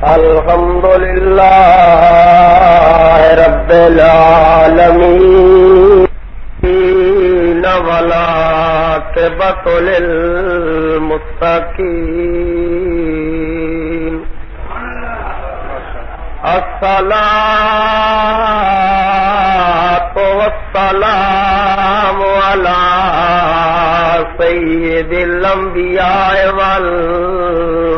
الحمد لله رب العالمين والعاقبة للمتقين الصلاة والسلام على سيد الأنبياء والمرسلين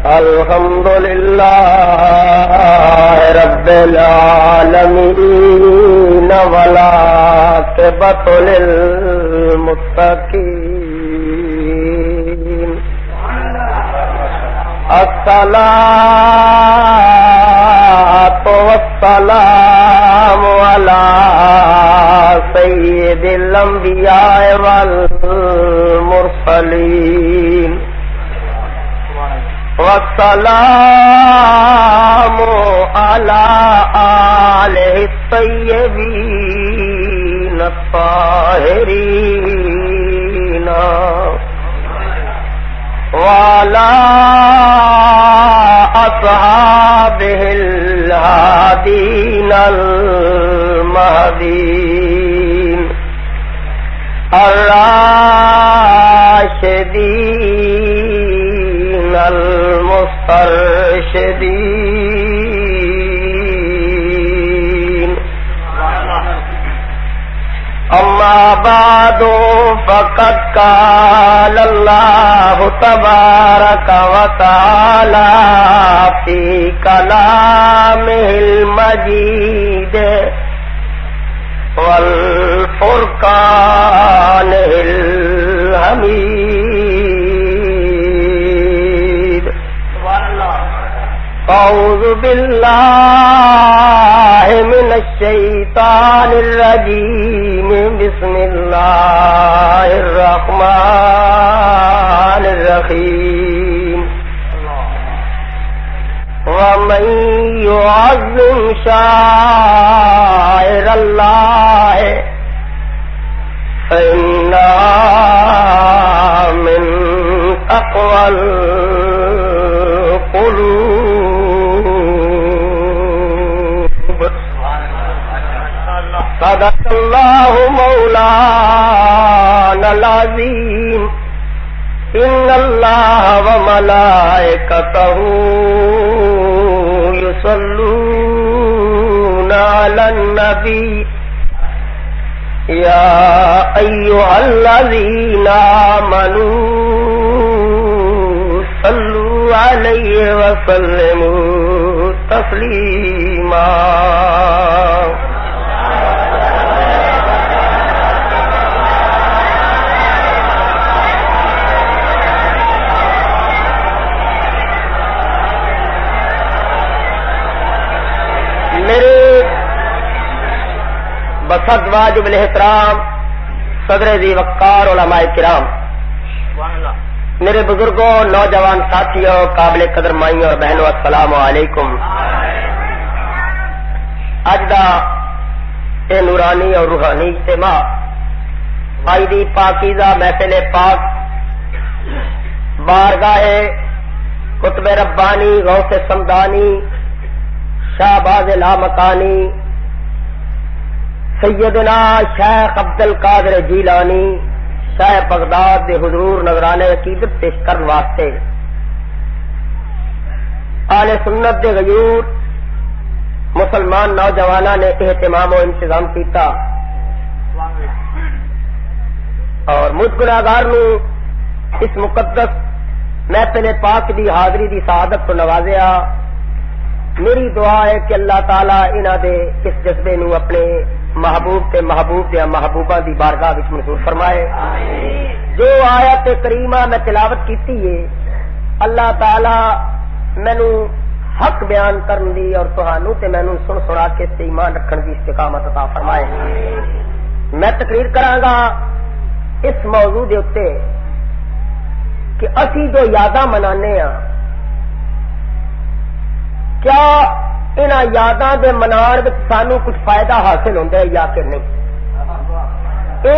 الحمد لله رب العالمين والعاقبة للمتقين الصلاة والسلام على سيد الأنبياء والمرسلين والسلام على آله الطيبين الطاهرين وعلى أصحابه الهادين المهديين الراشدين المسترشدين أما بعد فقد قال الله تبارك وتعالى في كلامه المجيد والفرقان الحميد أعوذ بالله من الشيطان الرجيم بسم الله الرحمن الرحيم ومن يعظم شعائر الله فإنها من تقوى القلوب صدق الله مولانا العظيم إن الله وملائكته يصلون على النبي يا أيها الذين آمنوا صلوا عليه وسلموا تسليما میرے بسد واجب الاحترام صدر ذی وقار علماء کرام، میرے بزرگوں، نوجوان ساتھیوں، قابل قدر مائیوں اور بہنوں، السلام علیکم۔ اج دا اے نورانی اور روحانی اجتماع آئی دی پاکیزہ محفل پاک بارگاہ قطب ربانی غوث سمدانی شہباز لامکانی سیدنا شیخ عبد القادر جیلانی شاہ بغداد دے حضور نظرانے عقیدت پیش کرن واسطے آل سنت دے غیور مسلمان نوجوانوں نے اہتمام و انتظام کیتا اور مجھ گناہگار نو اس مقدس محفل پاک دی حاضری دی سعادت کو نوازیا۔ میری دعا ہے کہ اللہ تعالی انہاں دے اس جذبے نو اپنے محبوب تے محبوب دے محبوباں دی بارگاہ وچ منظور فرمائے۔ جو آیت کریمہ میں تلاوت کیتی ہے اللہ تعالی مینوں حق بیان کرن دی اور تہانوں تے مینوں سن سنا کے تے ایمان رکھن دی استقامت عطا فرمائے۔ میں تقریر کراں گا اس موضوع دے اوتے کہ اسی جو یاداں منانے ہاں کیا انہاں یاداں دے منان وچ سانوں کچھ فائدہ حاصل ہوندا ہے یا کہ نہیں؟ یہ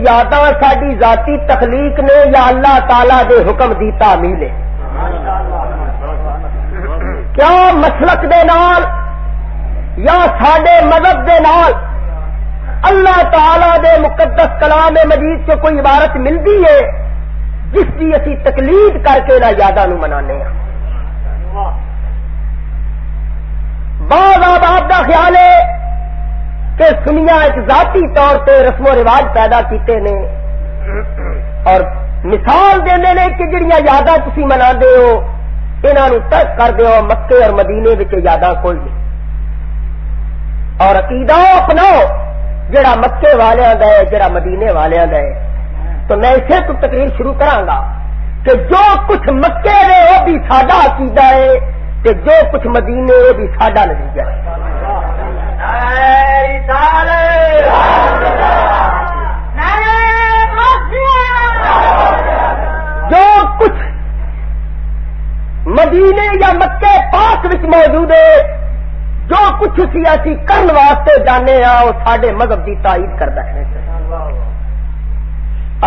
یاداں ساری ذاتی تخلیق نے یا اللہ تعالی دے حکم دی تعمیل ہے؟ کیا مسلک دے نال یا ساڈے مذہب دے نال اللہ تعالی دے مقدس کلام مجید سے کوئی عبارت ملتی ہے جس کی اسی تقلید کر کے نہ یاداں نو منانے ہیں؟ بعض آباد کا خیال ہے کہ سنیا ایک ذاتی طور پہ رسم و رواج پیدا کیتے نے اور مثال دیندے نے کہ جڑیاں یاداں تسی مناندے ہو انہاں نو ترک کر دیو، مکے اور مدینے وچ یاداں کوئی نہیں، اور عقیدہ اپناؤ جڑا مکے والیاں دا ہے جڑا مدینے والیاں دا ہے۔ تو میں اسے تو تقریر شروع کراں گا کہ جو کچھ مکے نے وہ بھی ساڈا عقیدہ ہے کہ جو کچھ مدینے وہ بھی ساڈا نتیجہ ہے۔ جو کچھ مدینے یا مکے پاک وچ موجود ہے، جو کچھ اسی کرن واسطے جانے ہاں وہ ساڈے مذہب کی تائید کرتا ہے۔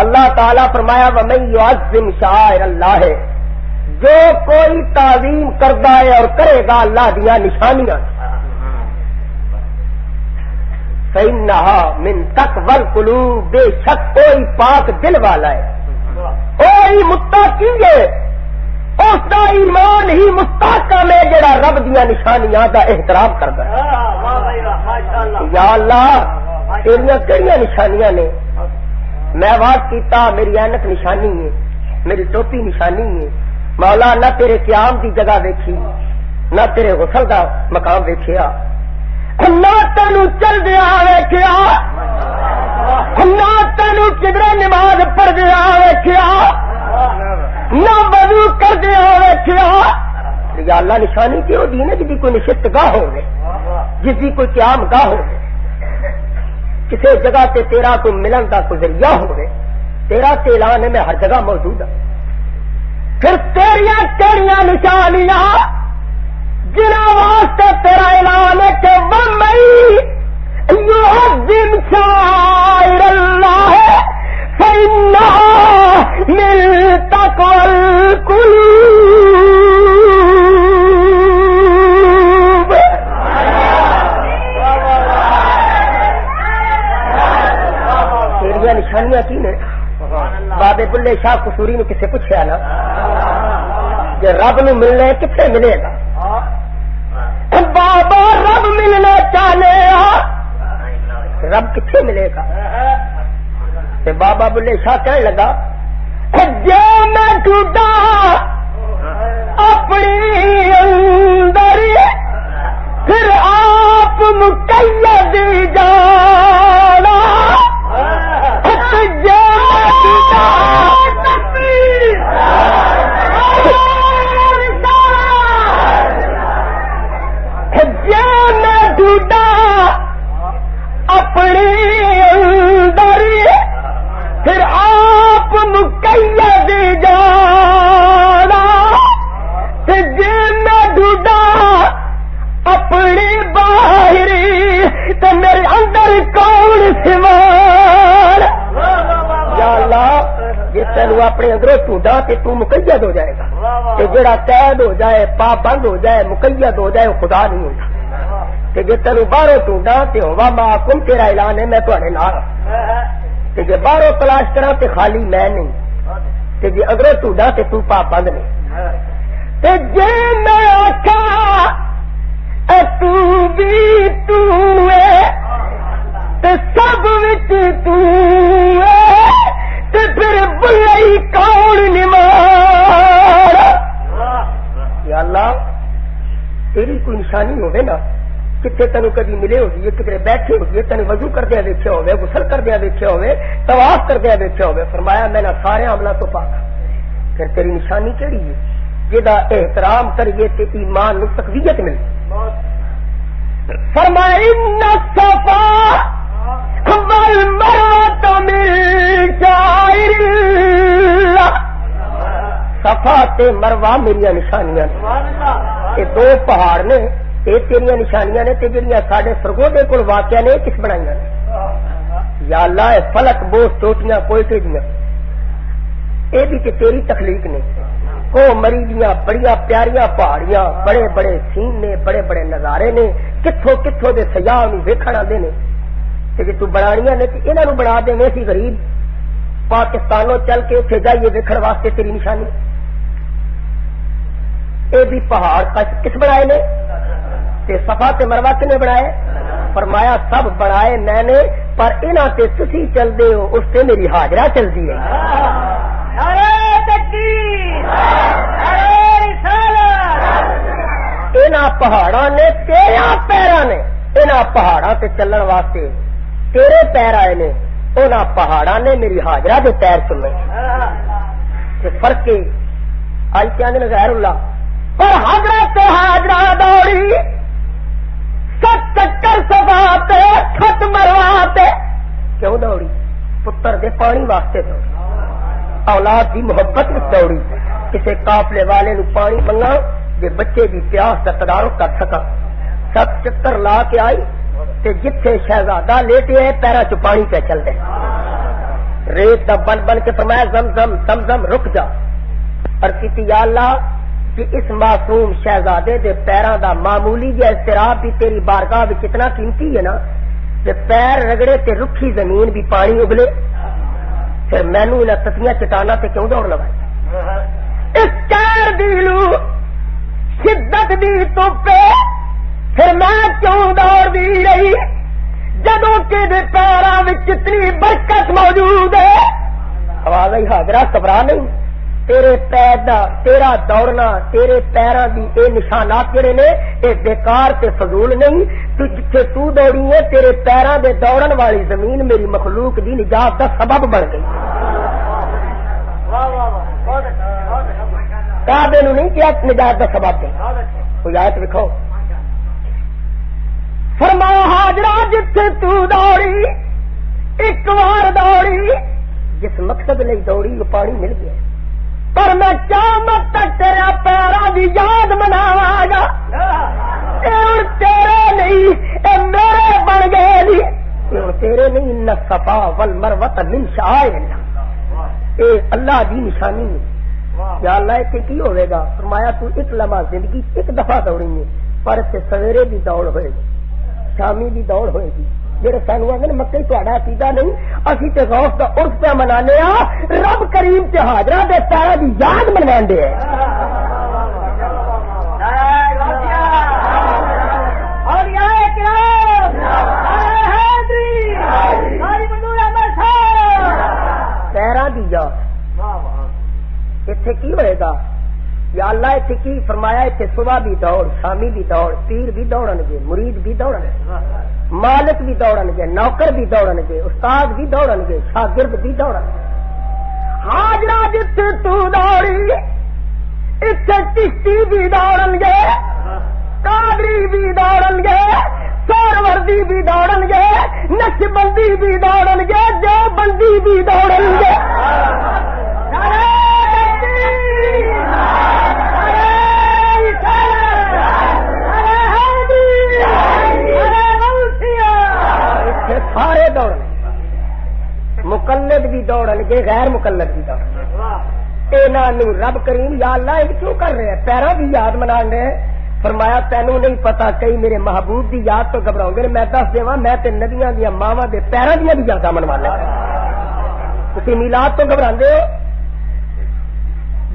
اللہ تعالیٰ فرمایا وَمَن يُعَظِّمْ شَعَائِرَ اللَّهِ، جو کوئی تعظیم کرتا ہے اور کرے گا اللہ دیا نشانیاں، فَإِنَّهَا مِن تَقْوَى الْقُلُوبِ، بے شک کوئی پاک دل والا ہے، کوئی متقی ہے، اس دا ایمان ہی مستحکم ہے جڑا رب دیا نشانیاں دا احترام کرتا ہے۔ یا اللہ تیریاں کیڑیاں نشانیاں نے؟ میں آواز کیتا میری اینک نشانی ہے، میری ٹوپی نشانی ہے، مولا نہ تیرے قیام دی جگہ ویکھی نہ تیرے غسل دا مقام ویکھیا، نہ تینو چل دیا ویکھیا، نہ تینو کدھر نماز پڑھ دیا ویکھیا، نہ وضو کر دیا ویکھیا۔ یا اللہ نشانی کیوں دی نا جس کی کوئی نشست گاہ ہوگی، جس کی کوئی قیام گاہ ہوگی، کسی جگہ تے تیرا کوئی ملن کا کوئی ذریعہ ہوگی، تیرا تے اعلان ہے میں ہر جگہ موجود ہوں۔ پھر تیریاں کیڑیاں نشانیاں جنہاں واسطے تیرا اعلان ہے کہ وَمَن يُعَظِّمْ شَعَائِرَ اللَّهِ فَإِنَّهَا مِن تَقْوَى الْقُلُوبِ۔ تیریاں نشانیاں کی نے؟ بابے بلے شاہ قصوری نے کسے پوچھا نا کہ رب نو ملنے کتنے ملے گا؟ بابا رب ملنا چاہنے رب کتنے ملے گا؟ بابا بلے شاہ کہنے لگا جے میں ٹوٹا اپنی اندر پھر آپ مقید جانا، جے میں ٹوٹا جے میں ٹوٹا اپنی اندر پھر آپ مقید جانا، جے میں ڈوڈا اپنی باہری تو میرے اندر کون سوال؟ یا اللہ جی تینوں اپنے اندروں ٹوڈا تے تو مقید ہو جائے گا، تے جڑا قید ہو جائے پابند ہو جائے مقید ہو جائے وہ خدا نہیں ہوتا۔ تے جے تینوں باہروں ٹوڈا تے ہوا معکم تیرا اعلان ہے میں تہاڈے نال، تے جے باہروں تلاش کراں تے خالی میں نہیں، تے جے اگروں ٹوڈا تے تو پابند نہیں۔ تے جے میں آکھا اے تو بھی تو ہے تے سب وچ تو ہے تے پھر بلئی کون نمار؟ یا اللہ تیری کوئی نشانی ہوئے نا کتنے تینوں کبھی ملے ہوگی، کتنے بیٹھے ہوگی، تینوں وضو کردیا دیکھے ہوئے، غسل کردیا دیکھے ہوئے، طواف کردیا دیکھے ہوئے، فرمایا میں نہ سارے عملوں تو پاک۔ پھر تیری نشانی کیڑی ہے جہاں احترام کریے تے ایمان نو تقویت ملے؟ فرمایا ان الصفا والمروہ من شعائر اللہ، صفا تے مروہ میری نشانیاں، یہ دو پہاڑ نے یہ تیریاں نشانیاں نے تے جڑیاں ساڈے سرگوڈے کول واقعہ نے کس بنائیاں نے یا اللہ اے فلک بوس چوٹیاں کوئٹے دیاں اے بھی تے تیری تخلیق نے کو مری دیاں بڑیاں پیاریاں پہاڑیاں بڑے بڑے سین نے بڑے بڑے نظارے نے کتھوں کتھوں دے سیاح نوں ویکھن آندے نے تے جے تو بنانیاں نے تے انہاں نوں بنا دے سی غریب پاکستانوں چل کے اتنے جائیے دیکھنے واسطے تیری نشانی اے بھی پہاڑ کس بنائے نے تے صفا تے مروہ کنے بنائے فرمایا سب بنائے میں نے پر انہاں تے تسی چل دے ہو اس تے میری حاضرہ چل دی ہے انہاں پہاڑاں نے تیرے پیراں نے انہاں پہاڑاں تے چلن واسطے تیرے پیر آئے نے انہاں پہاڑاں نے میری حاضرہ دے پیر چلے تے فرق کے آئی کیا نے غیر اللہ پر حضرت حاضرہ دوڑی ست چکر سباتے چھت مرواتے کیوں دوڑی پتر دے پانی واسطے دوڑی اولاد دی محبت میں دوڑی کسے قافلے والے نو پانی منگا جے بچے دی پیاس دا تدارک کر سکا ست چکر لا کے آئی تے جتھے شہزادہ لیٹے ہے پیرا چ پانی پہ چل دے ریت دا بن بن کے فرمایا زمزم زمزم رک جا اور کیتی یا اللہ کہ اس معصوم شہزادے دے پیراں دا معمولی جہا اضطراب بھی تیری بارگاہ وچ اتنا قیمتی ہے نا کہ پیر رگڑے تے رکھی زمین بھی پانی اگلے پھر مینوں انہاں تتیاں چٹانا تے کیوں دوڑ لگائی اس چار دیلو شدت دی توپے پھر میں کیوں دوڑ دی رہی جدوں کہ دے پیراں وچ اتنی برکت موجود ہے آواز آئی حاضرہ گھبرا نہیں تیرے پیر دا تیرا دوڑنا تیرے پیراں دی اے نشانات جڑے نے اے بیکار تے فضول نہیں تو جتھے تو دوڑی ہے تیرے پیراں دے دوڑن والی زمین میری مخلوق دی نجات دا سبب بن گئی کعبے نوں نہیں کیا نجات دا سبب دے کوئی آیت لکھو فرمایا حاضرہ جتھے تو دوڑی ایک بار دوڑی جس مقصد لئی دوڑی وہ پانی مل گیا پر میں قیامت تک تیرا پیراں دی یاد مناواں گا اے تیرے نہیں اے میرے بن گئے نہیں اے تیرے نہیں ان الصفا والمروہ من شعائر اللہ اے اللہ دی نشانی ہے یا اللہ تے کی ہوے گا فرمایا تو ایک لمحہ زندگی ایک دفعہ دوڑی ہے پر تے سویرے دی دوڑ ہوئے گی شامی دی دوڑ ہوئے گی جڑے سانو آندے مکے تہاڈا عقیدہ نہیں اسی تے غوث دا عرف پہ منانے آ رب کریم تے حاضرہ دے پیراں دی یاد منواندے ہیں پیراں دی یاد ایتھے کی ہوئے گا یا اللہ ایتھے کی فرمایا ایتھے صبح بھی دوڑ شامی بھی دوڑ پیر بھی دوڑن گے مرید بھی دوڑن گے مالک بھی دوڑن گے نوکر بھی دوڑن گے استاد بھی دوڑن گے شاگرد بھی دوڑن گے حاضرہ جتھے تو دوڑی اتھے چشتی بھی دوڑن گے قادری بھی دوڑن گے سہروردی بھی دوڑن گے نقشبندی بھی دوڑن گے دیوبندی بھی دوڑن گے سارے دوڑن مقلد بھی دوڑن گے غیر مقلد بھی دوڑن انہوں رب کریم یا اللہ یہ کیوں کر رہے ہیں پیروں کی یاد منا رہے ہیں فرمایا تینوں نہیں پتا کئی میرے محبوب دی یاد تو گھبراؤ گے میں دس دیواں میں تے نبیاں دیا ماواں دے پیروں دیا بھی یاداں منوا لے تسی میلاد تو گھبراندے ہو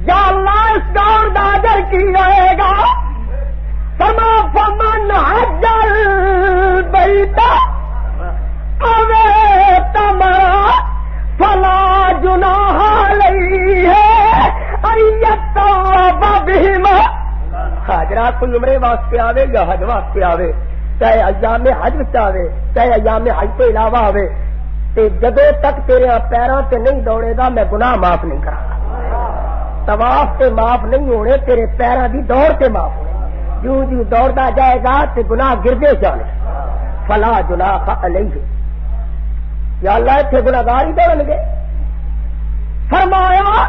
یا اللہ اس دور دا اجر کی رہے گا فرما فمن حج البیت تمرا فلا جناح علیہ ان یطوف بہما حاضرہ کوئی عمرے واسطے آوے یا حج واسطے آوے چاہے ایام حج وچ آوے چاہے ایام حج تو علاوہ آوے تے جدوں تک تیرے پیراں تے نہیں دوڑے گا میں گناہ معاف نہیں کراں گا طواف تے معاف نہیں ہونے تیرے پیراں دی دوڑ تے معاف ہونے جو دوڑدا جائے گا تے گناہ گردے جانے فلا جناح علیہ یا اللہ اتنے گناہگار ہی دوڑن گے فرمایا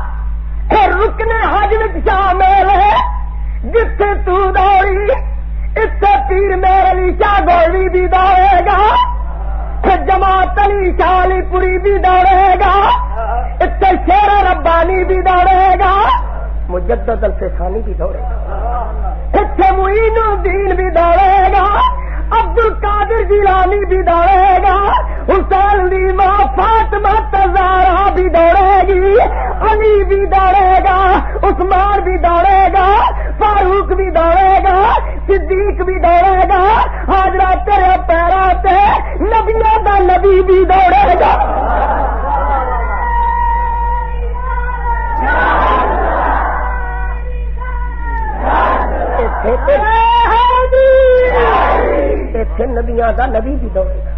رکن حج وچ شامل ہے جتھے تو دوڑی اتنے پیر میر علی شاہ گولوی بھی دوڑے گا، جماعت علی شاہ علی پوری بھی دوڑے گا، اتنے شیر ربانی بھی دوڑے گا، مجدد الفسانی بھی دوڑے گا، اتنے معین الدین بھی دوڑے گا، عبد القادر جیلانی بھی دوڑے گا، حسین دی ماں فاطمہ زہرا بھی دوڑے گی، علی بھی دوڑے گا، عثمان بھی دوڑے گا، فاروق بھی دوڑے گا، صدیق بھی دوڑے گا، حاضرہ تیرے پیروں تے نبیوں دا نبی بھی دوڑے گا۔ نبیاں دا نبی بھی دوڑے گا،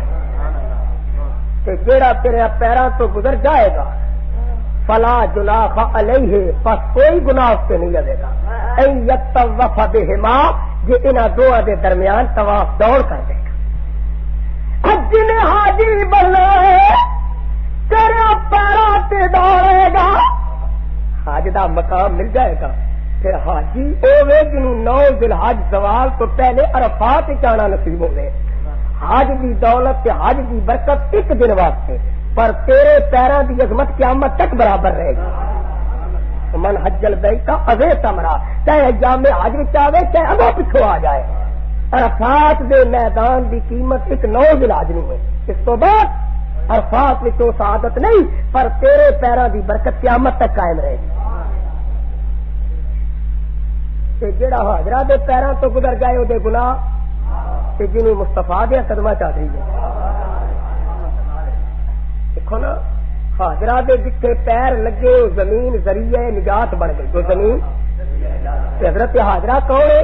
جیڑا تیرے پیروں تو گزر جائے گا فلا جناح علیہ، پس کوئی گناہ اس پہ نہیں لگے گا، ان یطوف بہما، جے انہاں دونوں دے درمیان طواف دوڑ کر دے گا۔ حج نے حاجی بننا ہے تیرے پیروں تے دوڑے گا، حج دا مقام مل جائے گا، پھر حاجی اوے جنوں 9 ذی الحج زوال تو پہلے عرفات جانا نصیب ہوے، حج دی دولت تے حج دی برکت ایک دن واسطے، پر تیرے پیراں دی عظمت قیامت تک برابر رہے گی۔ من حج البیت اذے تمرا، چاہے ایام حج وچ آوے چاہے اگوں پچھوں آ جائے، عرفات دے میدان دی قیمت ایک 9 ذی الحج نہیں ہے، اس تو بعد عرفات وچوں سعادت نہیں، پر تیرے پیراں دی برکت قیامت تک قائم رہے گی۔ جڑا حاضرہ دے پیراں تو گزر جائے وہ گناہ تے جنوں مصطفیٰ دے قدماں چ رہی ہے۔ دیکھو نا حاضرہ دے جتھے پیر لگے وہ زمین ذریعہ نجات بن گئی، وہ زمین حضرت حاضرہ کون ہے؟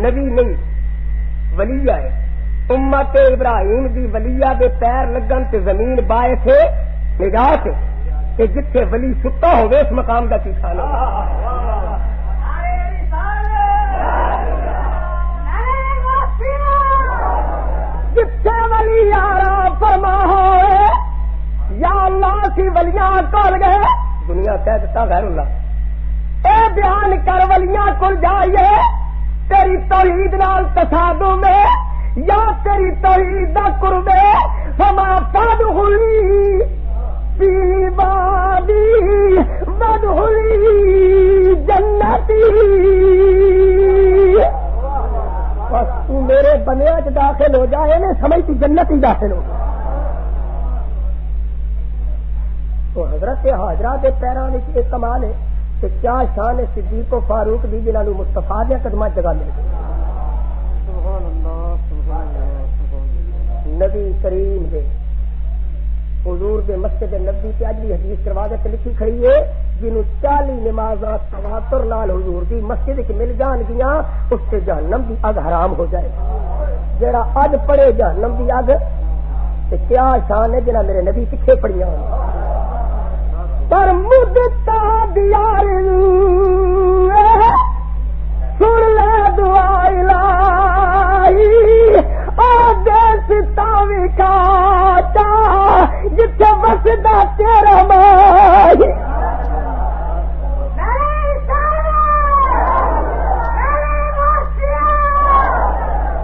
نبی نہیں، ولیہ ہے، امت ابراہیم دی ولیہ دے پیر لگن تے زمین باعث نجات ہے، تے جتھے ولی ستا ہوئے اس مقام دا کی خانہ جتھے ولی آرام فرما ہوئے، یا اللہ کی ولیاں کول گئے، دنیا کہہ دیتا غیر اللہ، اے بیان کر ولیاں کول جائیے تیری توحید نال تصادم میں یا تیری توحید دا قرب ہے، فما فادخلی فی بابی وادخلی جنتی، بس تو میرے بنیا چ داخل ہو جائے نے سمجھ تو جنت ہی داخل ہو۔ تو حضرت حاضرہ دے پیراں وچ ایک کمال ہے کہ کیا شان ہے صدیق و فاروق دی جنہاں نوں مصطفیٰ دے قدماں جگہ مل گئی۔ سبحان اللہ سبحان اللہ۔ نبی کریم دے حضور دے مسجد نبوی تے اج بھی حدیث دروازے تے لکھی کھڑی ہے، جنوں 40 نمازاں تواتر نال حضور دی مسجد وچ مل جان گیاں اس تے جہنم دی اگ حرام ہو جائے گی۔ جڑا اج پڑے جہنم دی اگ تے کیا شان ہے جنہاں میرے نبی پیچھے پڑیاں پر مدتا دیار سن لے دعا الہی آدیس تاوی کاٹا جتھے وسدا تیرا مائی،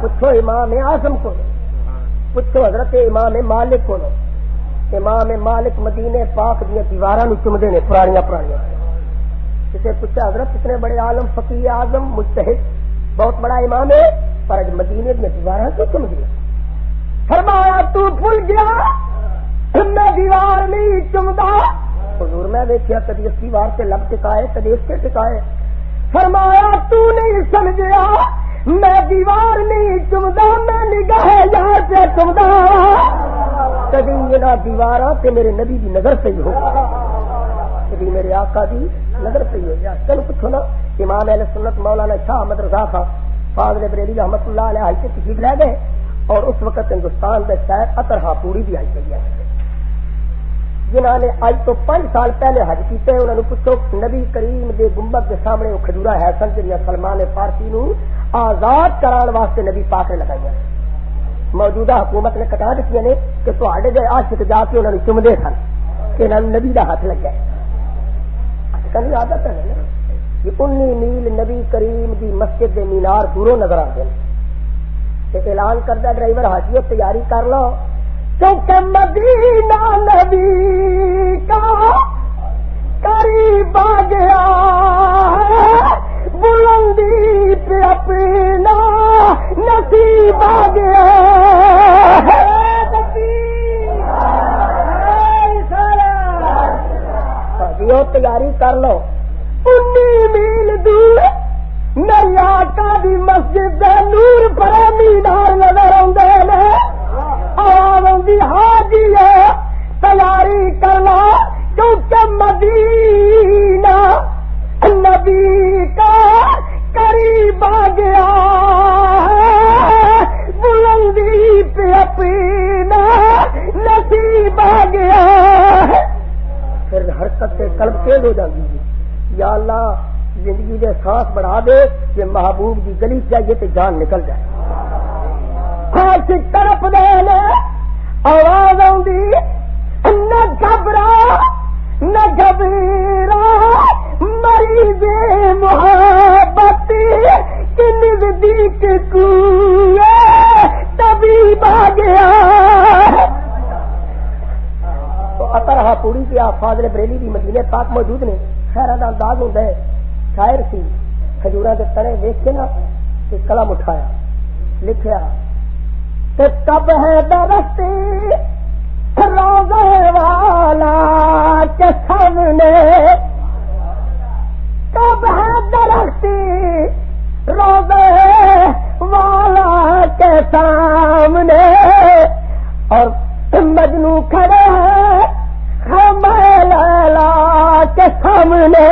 پوچھو امام اعظم کو، پوچھو حضرت امام مالک کو، امام مالک مدینے پاک دیا دیواراں نوں چومدے نے پرانیاں پرانیاں۔ کسے پوچھا حضرت کتنے بڑے عالم فقیہ اعظم مجتہد بہت بڑا امام ہے پر اج مدینے دیا دیواراں کیوں چومدی؟ فرمایا تو بھول گیا میں دیوار نہیں چومدا، حضور میں دیکھیا کدی اس دیوار سے لب ٹکائے کدی اس سے ٹکائے، فرمایا تو نہیں سمجھیا میں دیوار نہیں چومدا میں نگاہ یار سے چومدا، کبھی میرا دیواراں تے میرے نبی دی نظر پئی ہو، کبھی میرے آقا دی نظر پئی ہو۔ چلو پوچھو نا امام اہل سنت مولانا شاہ احمد رضا خان فاضل بریلوی رحمۃ اللہ علیہ کے تشریف لے گئے اور اس وقت ہندوستان میں شاید اطر ہاپوری بھی آئی گئی ہے، جنہوں نے آج تو 5 سال پہلے حج کیتے، انہوں نے پوچھو نبی کریم دے گنبد کے سامنے وہ کھجورا ہے سن جہاں سلمان فارسی نو آزاد کران واسطے نبی پاک نے لگائی، موجودہ حکومت نے کٹا دیتی نے کہ تے جائے عاشق جا کے انہوں نے چومدے سن کہ انہوں نے نبی کا ہاتھ لگ گیا۔ اچھا عادت ہے نا کہ 19 میل نبی کریم دی مسجد دے مینار دوروں نظر آتے ہیں، اعلان کردہ ڈرائیور حاجیو تیاری کر لو کیونکہ مدینہ نبی کا قریب آ گیا بلندی پہ اپنا نصیب آ گیا حاجیو تیاری کر لو 19 میل دور میری آقا دی مسجد دے نور پر مینار نظر آندے نے آواز آندی حاجی ہے تیاری کرنا کیونکہ مدینہ نبی کا قریب آ گیا بلندی پہ اپنا نصیب آ گیا پھر حرکت سے قلب تیز ہو جاتی ہے یا اللہ زندگی دے سانس بڑھا دے کہ محبوب کی گلی جائیے تو جان نکل جائے خاص طرف دے لے آواز آؤں نہ گھبرا نہ گھبرا مریض محبت کی نزدیک کوئے طبیب آ گیا تو اطرحہ پوری کی آپ فاضل بریلی بھی مدینے پاک موجود نے خیر دا انداز ہوتا ہے شاعر سی کھجورا کے تنے دیکھ کے نا کہ قلم اٹھایا لکھیا کہ کب ہے درخت روزے والا کے سامنے کب ہے درخت روزے والا کے سامنے اور مجنو کھڑے ہیں لیلا کے سامنے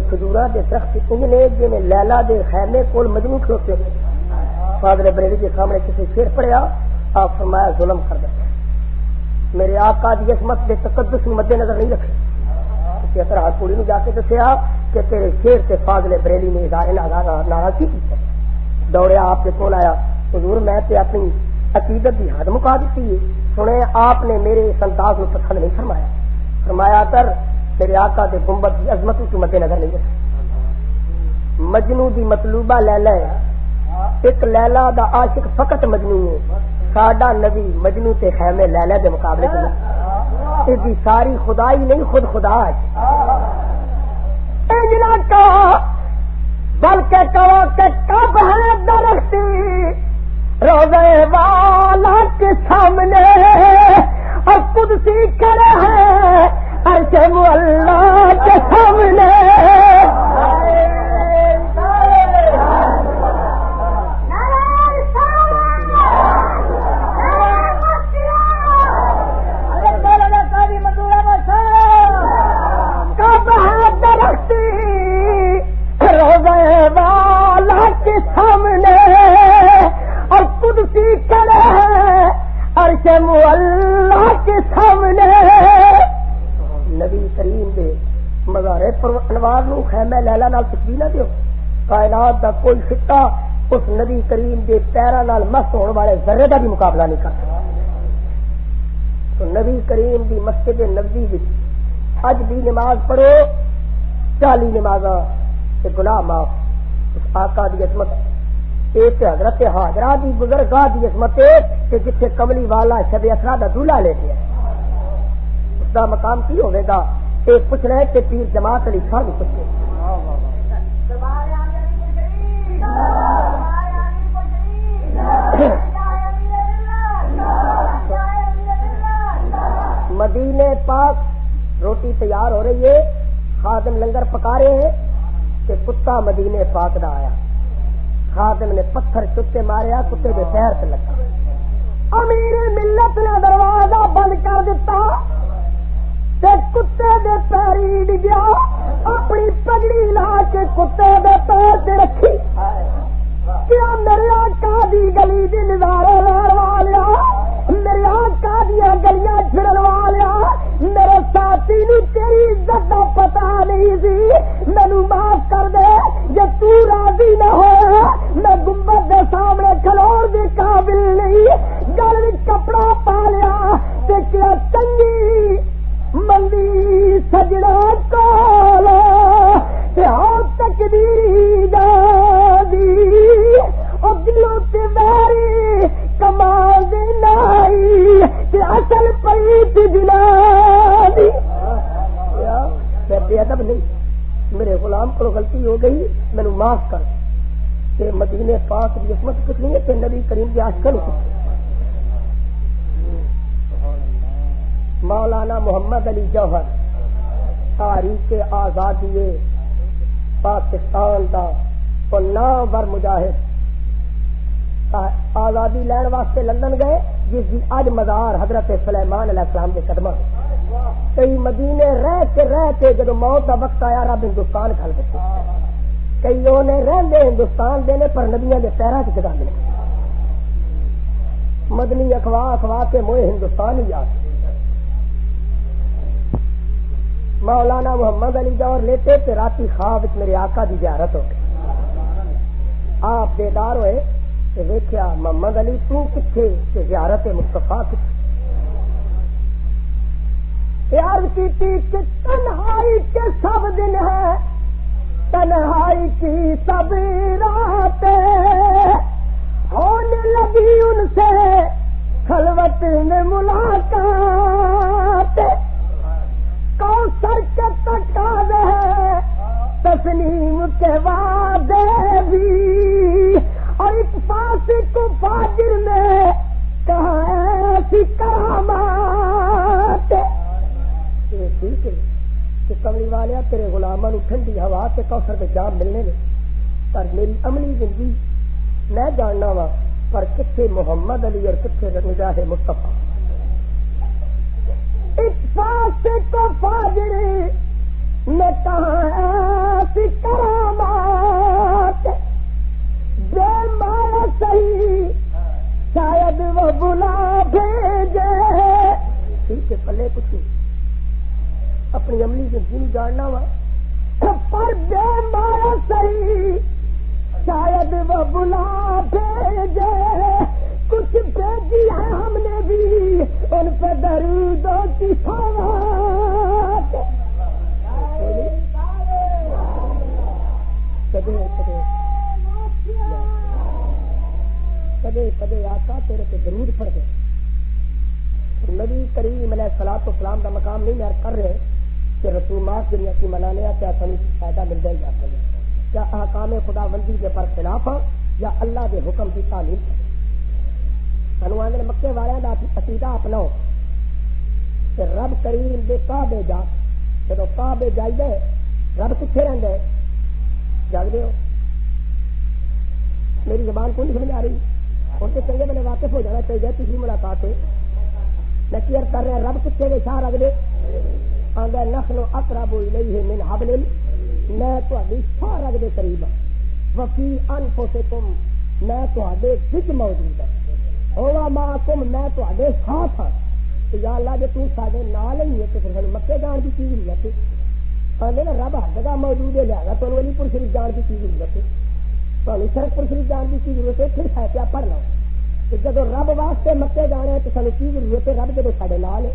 کھجورا دے درخت انگنے جی نے لیلا دے خیمے کول مجنو کھڑوتے ہوئے فاضل بریلی کے سامنے کسی شیر پڑیا آپ فرمایا ظلم کر دے میرے آقا دی عظمت دے تقدس میں مد نظر نہیں رکھے کسی اطرحہ پوری نے جا کے دسیا کہ تیرے شیر سے فاضل بریلی نے اظہار ناراضگی کی دوڑیا آپ کے کول آیا حضور میں تے اپنی عقیدت کی حد مکا دیتی ہے سنے آپ نے میرے اس انداز کو پسند نہیں فرمایا فرمایا کر میرے آقا دے گنبد کی عظمت کو مد نظر نہیں رکھا مجنو دی مطلوبہ لیلا ہے ایک لیلا دا عاشق فقط مجنو ہے ساڈا نبی مجنو تے خیمے لیلا دے مقابلے میں اس دی ساری خدائی نہیں خود خدا ہے اجنا کا بلکہ کہو کہ کب ہے درختی روزے والا کے سامنے اور قدسی کھڑے ہیں عرش مولا کے سامنے کب ہے درختی روزے والا کے سامنے اور قدسی کھڑے ہیں عرش مولا کے سامنے نبی کریم دے مزارے پر انوار نو خیمہ لیلا نال تشبیہ نہ دیو کائنات دا کوئی خطہ اس نبی کریم دے پیراں نال مست ہونے والے ذرے دا بھی مقابلہ نہیں کر سکتا تو نبی کریم دی مسجد نبوی وچ اج بھی نماز پڑھو 40 نمازاں تے گناہ معاف اس آقا دی عظمت ایک حضرت حاجرہ دی گزرگاہ دی عظمت کہ جتھے کملی والا شب اسرا دا دولہا لے کے اس دا مقام کی ہوے گا ایک پوچھ رہے کہ پیر جماعت علی شاہ بھی پوچھے مدینے پاک روٹی تیار ہو رہی ہے خادم لنگر پکا رہے ہیں کہ کتا مدینے پاک دا آیا خادم نے پتھر چتے ماریا کتے دے پیر سے لگا امیر ملت نے دروازہ بند کر دیتا تے کتے دے پیری ڈگیا اپنی پگڑی لا کے کتے دے پیر سے رکھی کیا میرے آقا دی گلی دی نظارے لین والیا میرے آقا دیا گلیاں پھرن والیا میرے ساتھی نو تیری عزت دا پتا نہیں سی مینوں معاف کر دے جے تو راضی نہ ہو میں گنبد دے سامنے کھلوڑ دے قابل نہیں گل کپڑا پا لیا تے کیا چنگی مندی سجڑا کالا تے ہاں تکبیری جا دی اور دلوں تے خاص کر کہ مدینے پاک کی عصمت کچھ نہیں ہے کہ نبی کریم کے عاشقوں کو مولانا محمد علی جوہر تاریخ آزادی پاکستان دا اور نامور مجاہد آزادی لین واسطے لندن گئے جس کی اج مزار حضرت سلیمان علیہ السلام کے قدمہ کئی مدینے رہ کے جب موت کا وقت آیا رب ہندوستان کھل دیتے کئی نے رہندے ہندوستان دینے پر نبیاں کے پیروں سے جگہ دے مدنی اخوا کے موئے ہندوستان ہی یاد مولانا محمد علی جوہر لیتے کہ راتی خواب میرے آقا دی زیارت ہو گئی آپ بیدار ہوئے کہ دیکھا محمد علی تو کتنے کہ زیارت مصطفیٰ کتنے یار کی تنہائی کے سب دن ہے تنہائی کی سب راتیں ہونے لگی ان سے خلوت میں ملاقات کوثر کے تقاضے تسلیم کے وعدے بھی اور ایک فاسق فاجر نے کہا ایسی کرامات ٹھیک ہے کہ کملی والے تیرے غلاموں کو ٹھنڈی ہوا سے کوثر کے جام ملنے میں پر میری عملی زندگی میں جاننا وا پر کتنے محمد علی اور کتنے نجاح مصطفیٰ فاسق فاجر نے کہا ایسی کرامات بے مایا صحیح شاید وہ بلا بھیجے ٹھیک ہے پلے کچھ نہیں اپنی عملی زندگی جاننا وا پر بے مایا صحیح شاید وہ بلا بھیجے کچھ بھیجی ہے ہم نے بھی ان پہ درودوں کی فوات کدے آقا تیرے پہ درود پڑ گئے نبی کریم علیہ الصلوۃ والسلام کا مقام نہیں میں کر رہے کہ رسومات دنیا کی منانے کیا سنی فائدہ مل جائے گا کیا احکام خدا بندی کے پر خلاف یا اللہ کے حکم کی تعلیم سنو آدھے مکے والوں کا عقیدہ اپناؤ کہ رب کریم دے کعبے جا جب کعبے جائیے رب کتنے رہتے ہیں جانتے ہو میری زبان کو نہیں سمجھ آ رہی ان کے چنگے میں واقف ہو جانا چاہیے پچھلی ملاقات ہے میں کلیئر کر رہا رب کتنے کے شاہ رکھ دے آدھا نسل اقرب الیہ من حبل میں تہاڈی شاہ رکھ دے قریب وفی انفسکم میں تہاڈے وچ موجود ہوں ہووا معکم میں تہاڈے ساتھ ہاں کہ یا اللہ جے تو ساڈے نال ہی ہے تے پھر سانوں مکے جان دی کی ضرورت ہے آندے نا رب ہر جگہ موجود ہے لہذا تانوں علی پور شریف جان دی کی ضرورت ہے تانوں شرک پور شریف جان دی کی ضرورت ہے پھر ہے کیا پڑھ لو کہ جب رب واسطے مکے جانا ہے تو سانوں کی ضرورت ہے رب جدوں ساڈے نال ہے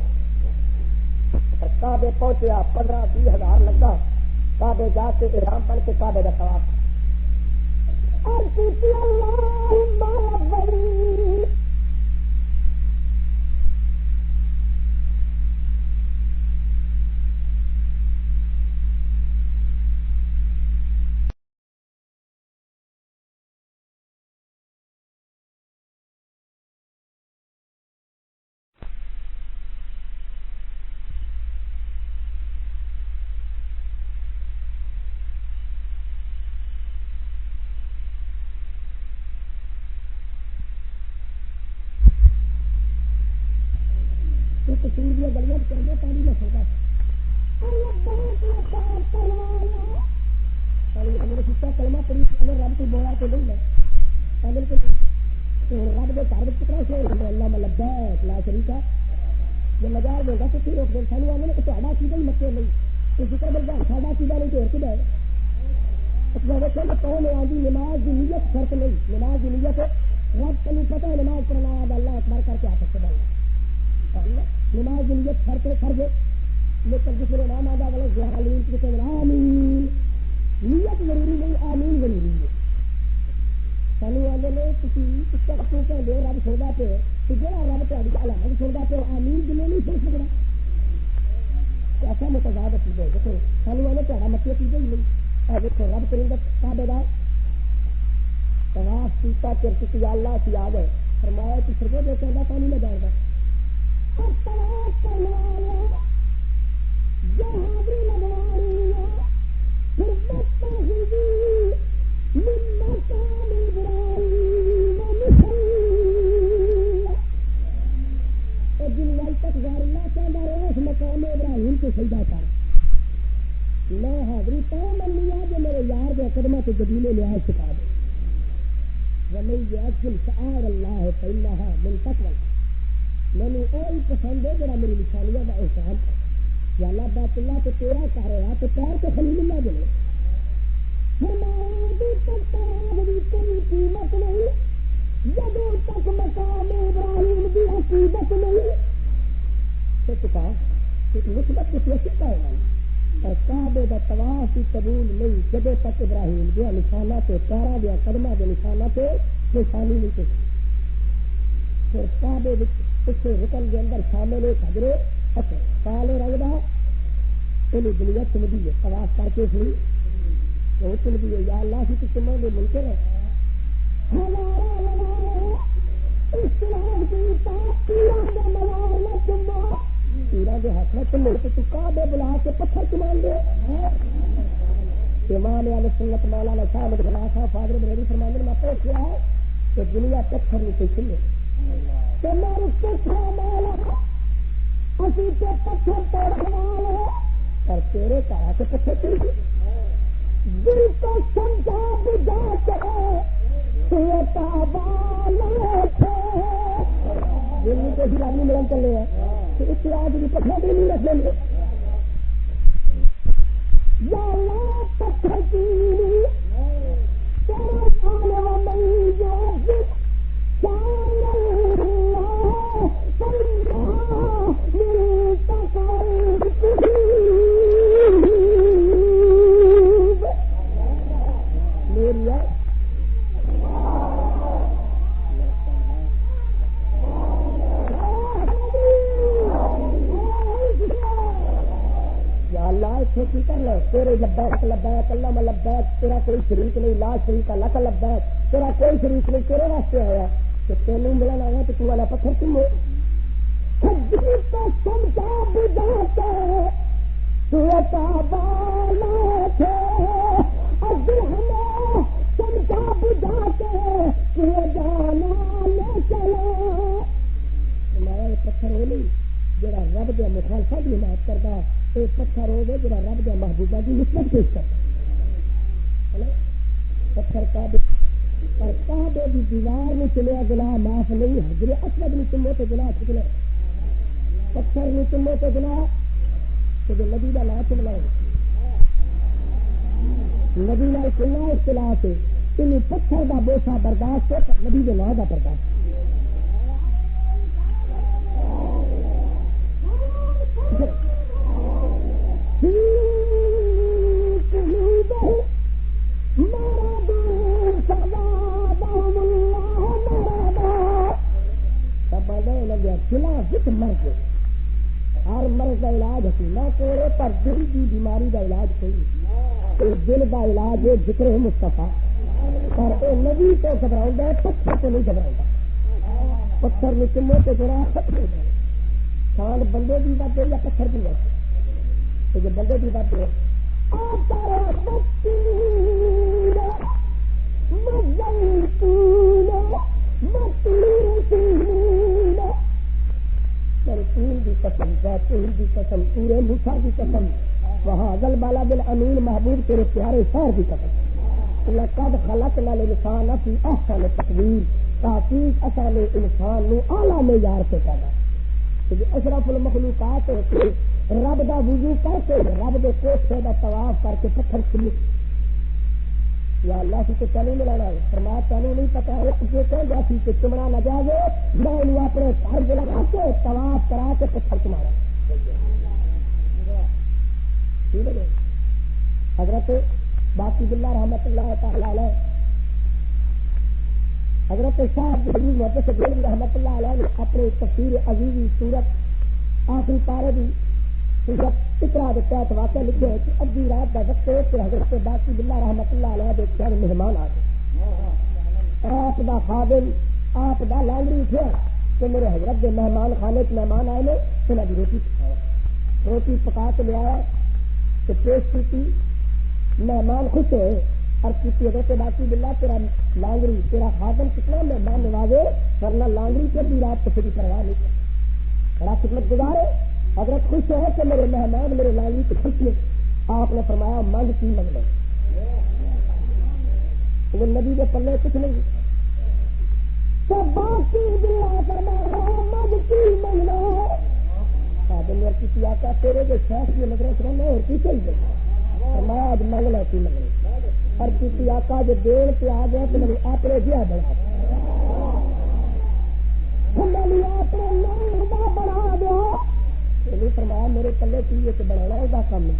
کعبے پہنچیا 15-20 ہزار لگا کعبے جا کے احرام بن کے کعبے دا طواف اور کیتی اللہم بری گلیاں چلے پانی میں سوگا کلمہ پڑی رب کو بولا تو نہیں ہے رب کے گھر کتنا سے اللہ لبیک لا شریک جب مزار دے گا تو پھر روک دے سانو آنے کہ تہاڈا عقیدہ ہی مکے نہیں تو ذکر بل جائے ساڈا عقیدہ نہیں تو اور کدھر ویسے میں کون آدھی نماز کی نیت فرق نہیں نماز کی نیت رب تمہیں پتہ ہے نماز پڑھنا اللہ اکبر کر کے آ سکتے بھائی نماز کی نیت فرق فرض لیکن جس نے نام آدھا والا ظالین کہتے ہیں آمین نیت ضروری نہیں آمین ضروری ہے سانو آدھے نے کسی اس کا کیوں کہ دے رب سودا پہ تو جڑا رب تہاڈی علامت سودا پہ آمین دلوں نہیں سن سکدا ایسا متضاد عقیدہ ہے دیکھو سانو آدھے تہاڈا مکے عقیدہ ہی نہیں دیکھو رب کریم دا کعبے دا پیتا چرچ یا اللہ سی آ گئے فرمایا تو سرگو دے کہندا پانی نہ جاندا مقام ابراہیم کو سجدہ کر میں حاضری تو من لیا جو میرے یار کے قدمہ تو جبیلے لیا سکھا دے ومن یعظم شعائر اللہ فإنها من تقوى میں نے وہی پسند ہے جڑا میری نشانیاں کا احترام کرے یا اللہ بیت اللہ تو تیرا کہہ رہا تو پیر تو خلیل اللہ جلے ہماری تک تراغی کوئی قیمت نہیں جدوں تک مقام ابراہیم کی عقیدت نہیں تو کہا ایک مثبت کسی سکتا ہے پر کعبے کا طواف کی قبول نہیں جدوں تک ابراہیم دیا نشانہ سے پیرا دیا قدمہ کے نشانہ سے نشانی نہیں تھی پھر کعبے پچھے رکن کے اندر شامل ایک حجرے اچھا کالے رنگ کا انہیں دنیا چمدی ہے طواف کر کے پھر وہ چمدی ہے یا اللہ کی تو چمہ میں ممکن ہے پیرا کے ہاتھ میں چمڑ تو کعبے بلا کے پتھر چمان دے امام اہل سنت مولانا شاہ غنا صاحب فاضل بریلوی فرماتے ہیں میں پوچھ رہا ہے کہ دنیا پتھر نہیں کوئی چلے تو میں اس کو مولا اسی کے پتھر توڑنے والے پر تیرے کہا کہ پتھر چل گئے دل کو سمجھا بجا چلے سوتا والا تھے دل کو ہرانی ملن چلے ہیں اس آج بھی پتھر بھی نہیں رکھ لیں گے یا اللہ پتھر کی تیرا کھانا نہیں جو تیرے لبیک لبیک اللہ میں لبیک تیرا کوئی شریک نہیں لا شریک اللہ کا لبیک تیرا کوئی شریک نہیں تیرے واسطے آیا کہ تینوں ملن آیا تو والا پتھر تم ہو تو سمجھا بجاتے سوتا بالا تھے اگر ہمیں سمجھا بجاتے کہ جانا لے چلو ہمارا پتھر ہو نہیں جڑا رب دے مخالفت کی حمایت کرتا یہ پتھر ہو گئے جڑا رب دے محبوبہ کی نسبت پیش کرتا پتھر کعبے کی دیوار میں چلے گناہ معاف نہیں حجر اسود میں چمو تو گناہ چکلے پتھر میں چمو تو گناہ تو جو نبی کا نام چمنا نبی نال کنا اختلاف ہے تین پتھر کا بوسا برداشت ہے نبی کے نام کا برداشت ہر مرض کا علاج حکیمہ کوڑے پر دل کی بیماری کا علاج کوئی نہیں دل کا علاج ہے ذکر مصطفیٰ پر اے نبی تو گھبراؤں گا پتھر تو نہیں گھبراؤں گا پتھر میں چمو تو جڑا کان بندے کی بات ہے یا پتھر کی بات ہے جو بندے کی بات ہے کی قسم پورے موسیٰ کی قسم وہاں اغل بالا دل امین محبوب تیرے پیارے شہر کی قسم لقد خلقنا الانسان فی احسن تقویم تحقیق اصل انسان نو اعلیٰ معیار سے پیدا کیونکہ اشرف المخلوقات ہوتے رب دا وضو کر کے رب دے کوٹھے دا طواف کر کے پتھر چلے یا اللہ سے تو چلو ملانا ہے فرمایا چلو نہیں پتا ہے جو کہ جیسی کہ چمڑا نہ جائے میں انہوں اپنے گھر میں لگا کے طواف کرا کے پتھر چمارا حضرت باقی باللہ رحمت اللہ تعالی علیہ حضرت صاحب محبت سے رحمت اللہ علیہ اپنے تفسیر عزیزی صورت آخری پارے بھی اقرا کے تحت واقعہ لکھے ہے کہ ادھی رات کا وقت ہے کہ حضرت باقی باللہ رحمت اللہ علیہ کے گھر مہمان آ گئے آپ دا خادم آپ دا لانگری اٹھیا کہ میرے حضرت دے مہمان خانے کے مہمان آئے نے انہاں دی روٹی پکایا، روٹی پکا کے لے آیا تو پیش کی، مہمان خوش ہوئے اور کسی حضرت باقی باللہ تیرا لانگری تیرا خادم کتنا مہمان نوازے ورنہ لانگری کے بھی رات کسی کی پرواہ نہیں، بڑا خدمت گزار ہے۔ حضرت خوش ہے کہ میرے مہمان میرے لانگری کو خوش نے، آپ نے فرمایا منگ کی منگ لو، وہ نبی کے پلے کچھ نہیں تو باقی دلا فرمایا منگ کی منگ لو، خادم نے کسی آقا تیرے جو شیخ کی نظریں سرنے اور کی چاہیے، فرمایا آج منگ لو کی منگ لو، اور کسی آقا جو دین پہ آ گیا تو میرے اپنے دیا بڑھا اپنے نام بڑھا دیا، فرمایا میرے پلے کی یہ بڑھانا وہ کام ہے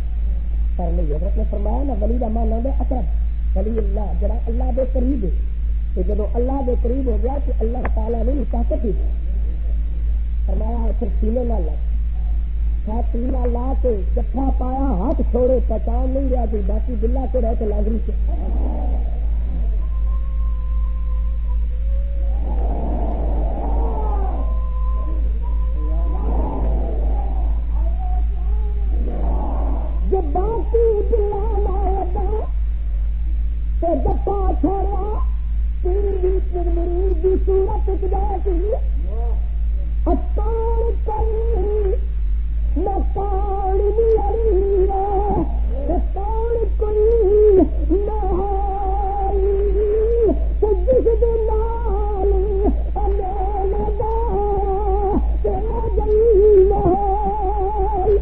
پر نہیں۔ حضرت نے فرمایا نا ولی کا مان ہے اقرب، ولی اللہ جڑا اللہ دے قریب ہے، تو جب اللہ دے قریب ہو گیا کہ اللہ تعالیٰ نے طاقت ہی فرمایا پھر سینے نہ لگ سینا لا کے جفا پایا ہاتھ چھوڑے پہچان نہیں رہا کہ باقی بلا کے رہتے لانگری سے جب باقی بلا لایا تو جفا چھوڑا مرید کی صورت جاتی اتار کری مکان لڑیا اتار کوئی نہاری جس دال لگا تیرا جی نہاری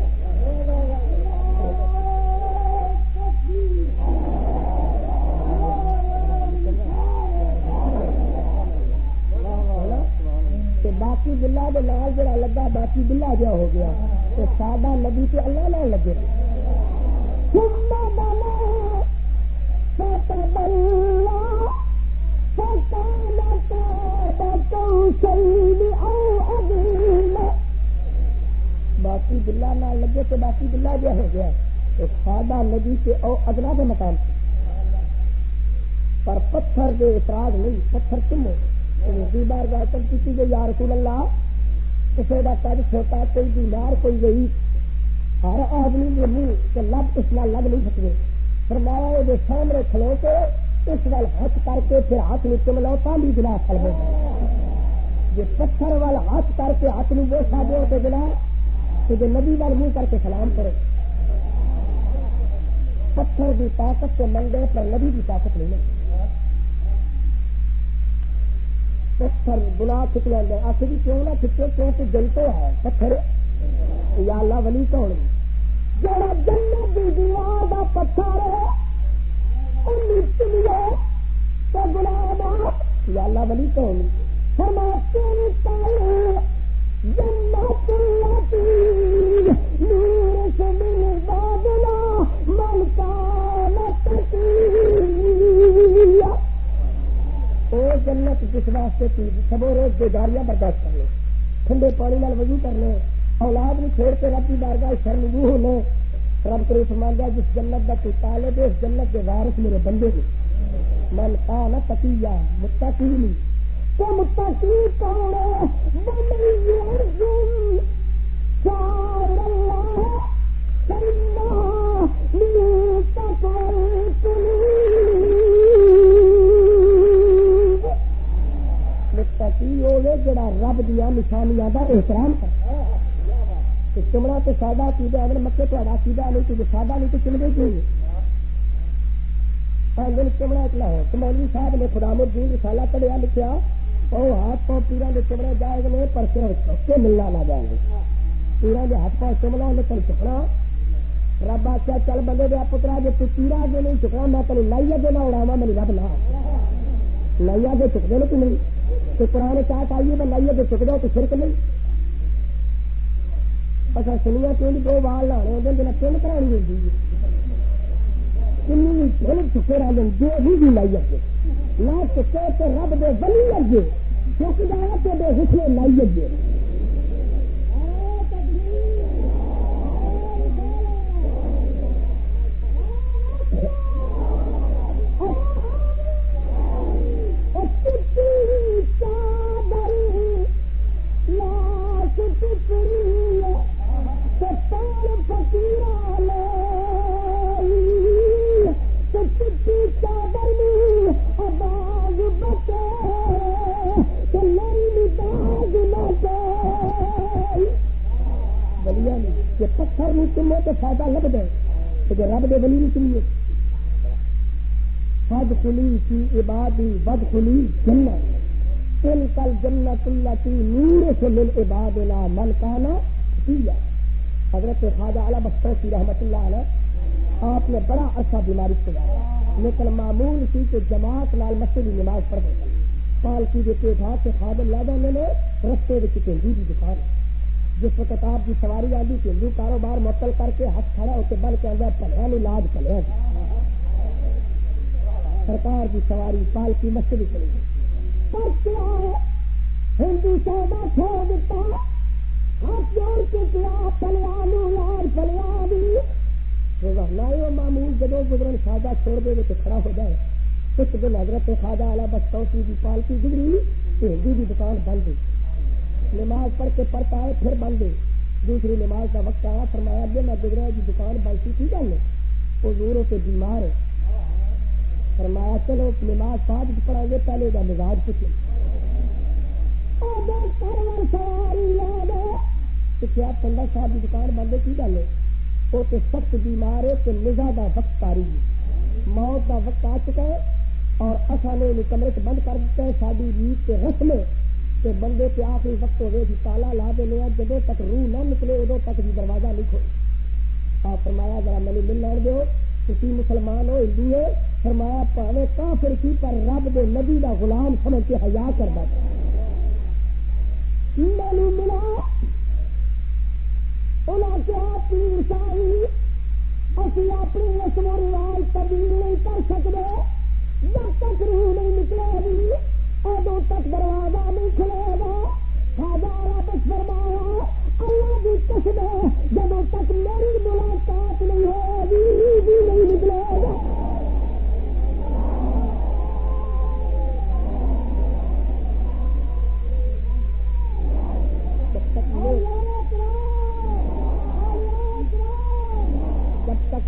باقی بلا کے نال جڑا لگا باقی بلا جا ہو گیا تو سادہ نبی تو اللہ نہ لگے باقی بلا نہ لگے تو باقی بلا جا ہو گیا تو سادہ نبی سے او ادنا کے مقام پر پتھر دے اعتراض نہیں، پتھر تم ہو بار گا تب کسی کو یا رسول اللہ کسی کا قد چھوٹا کوئی بیمار کوئی گئی ہر آدمی کے منہ کہ لب اس نہ لگ نہیں سکتے، فرمایا وہ سامنے کھلو کے اس وال ہاتھ کر کے پھر ہاتھ نیچے ملاؤ بھی بلا کھل گئے جو پتھر وال ہاتھ کر کے ہاتھ میں وہ سا دو تو بلا تو جو نبی وال منہ کر کے سلام کرے، پتھر کی طاقت سے منگے پر نبی کی طاقت نہیں ہے، پتھر بلا کھچ لیں گے آخر کیوں نہ کھچے کیونکہ جلتے ہے پتھر یا اللہ ولی کون جڑا جنت دی دیوار دا پتھر ہے انہی چلیے تو غلام یا اللہ ولی کون فرماتے ہیں جنت التی نور سے من بادلا من کان تقیا او جنت جس واسطے کی سبو روز بیداریاں برداشت کر لے، ٹھنڈے پانی نال وضو کر لے، اولاد نہیں چھوڑ کے رب کی بارگاہ شرمندہ ہونے، رب کریم فرماندا جس جنت دا تو طالب ہے اس جنت کے وارث میرے بندے ہیں، من کان تقیا متقی نہیں تو متقی کون ہے ومن یرجو شعائر اللہ فإنها من تقوى القلوب، متقی ہوگے جڑا رب دیا نشانیاں دا احترام کرتا ہے، چمڑا تو سادہ عقیدہ اگر مکے تو عقیدہ نہیں تو سادہ نہیں تو چلے گی دن چمڑا اتنا ہو تو مولوی صاحب نے خدا الدین رسالہ پڑھیا لکھا او ہاتھ پاؤ پیران کے چمڑے جائے گا پر صرف چوکے ملنا نہ جائیں گے، پیران کے ہاتھ پاؤ چمڑا انہیں کل چکنا رب آخیا چل بندے دیا پترا جی تو پیرا جو نہیں چکنا میں کل لائی اگے نہ اڑاوا میری رب نہ لائی اگے چکتے نا تو نہیں تو پرانے چاٹ آئیے میں لائی اگے چک دو تو شرک نہیں اچھا سنیا پنڈ دو وال لانے ہوتے جنا پنڈ کرانی ہوتی ہے پنڈ چکے رہتے ہیں جو بھی لائی اگے نہ چکے تو رب دے ولی اگے چک جایا تو دے حسن لائی اگے ولیاں نے کہ پتھر نو چومو تو فائدہ لگ دے کہ رب دے ولی نو چومو فادخلی فی عبادی وادخلی جنت تلک الجنت التی نورث من عبادنا من کان تقیا. حضرت خواجہ اعلی بختیاری رحمۃ اللہ علیہ آپ نے بڑا عرصہ بیماری سے گزارا لیکن معمول تھی کہ جماعت نال مسجد کی نماز پڑھتے ہیں. پالکی کے پیٹ ہاتھ سے خادم لا جانے نے رستے میں ہندو کی دکان جس وقت آپ کی سواری آدھی کہ ہندو کاروبار معطل کر کے ہاتھ کھڑا ہو کے بن کے اندر پلیا لاج پلیا سرکار کی سواری پالکی مسجد چلی گئی. ہندو سودا چھوڑ دیتا ہاتھ جوڑ کے کیا پلیا لاج پلیا دی معمول جب گزرن خواجہ چھوڑ دے تو کھڑا ہو جائے. کچھ دن حضرت خواجہ اعلی بختیاری کی پالکی گزری ہندو کی دکان بند گئی. نماز پڑھ کے پڑھتا ہے پھر بند گئی. دوسری نماز کا وقت آیا فرمایا جی میں گزرا کی دکان بند سی گل وہ زوروں سے بیمار ہے. فرمایا چلو نماز پانچ پڑھیں گے پہلے کا مزاج پوچھیں کیا پنڈا صاحب کی دکان بند ہے کی گل ہے وہ تو سخت بیمار ہے کہ نزا کا وقت آ رہی ہے موت کا وقت آ چکا ہے اور اصا نے کمرے سے بند کر دیتا ہے. ساری ریت کے رسم کہ بندے پہ آخری وقت ہوئے تھی تالا لا دینے جب تک روح نہ نکلے ادو تک بھی دروازہ نہیں کھولے. آپ فرمایا ذرا مجھے مل لین دو تھی مسلمان ہو ہندو ہے فرمایا پاوے کافر کی پر رب دے نبی دا غلام سمجھ کے حیا کرتا تھا. ملا پیر سائی اسی اپنی رسم و رواج تبدیل نہیں کر سکتے جب تک روح نہیں نکلے گی ادو تک دروازہ نہیں کھلے گا. خواجہ بس فرمایا اللہ کی قسم ہے جب تک میری ملاقات نہیں ہوگی بھی نہیں نکلے گا.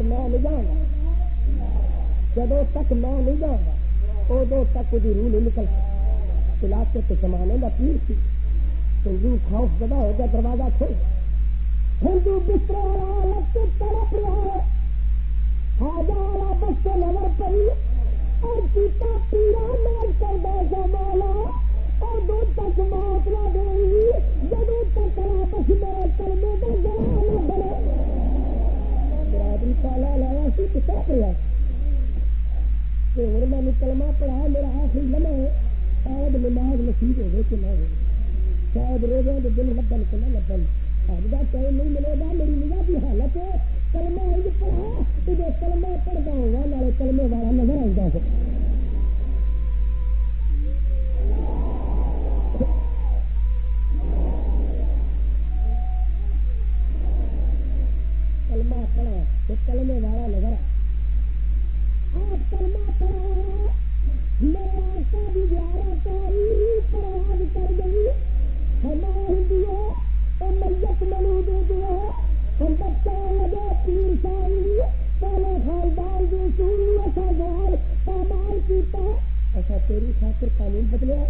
میں نہیں جاؤں گا جب تک میں نہیں جاؤں گا ادو تک روح نہیں نکل سکتی. علاقے کے زمانے کا پیر تھی ہندو خوف زدہ ہو گیا دروازہ کھول ہندو بستر والا لگ کے تڑپ رہا ہے. خواجہ والا بس سے نظر پڑی اور پیتا پیرا مل کر بیٹھا مولا ادو تک موت نہ گئی جب تک بس میرے کلمے کا جلا نہ بنے. برادری تالا لایا سی تو کیا پڑا ہوں میں کلمہ پڑھا میرا آخری لمحہ ہے شاید نماز نصیب ہو کہ نہ ہو شاید روزوں کے دن لبن کہ نہ لبن آجا چاہے نہیں ملے گا. میری نگاہ کی حالت ہے کلمہ پڑھا تو کلمہ پڑھتا ہوگا نالے کلمے والا نظر آتا ہے. کلمہ پڑھا تو کلمے والا نظر آپ کلمہ پڑھا میرا آقا بھی زیارت آئی پرواز کر گئی ہمارا ہندو اور میت ملود دیا ہم بچہ لگے پیر سائی پہلے خاندان جو سوری ایسا گوار پامال کیتا ایسا تیری خاطر قانون بدلیا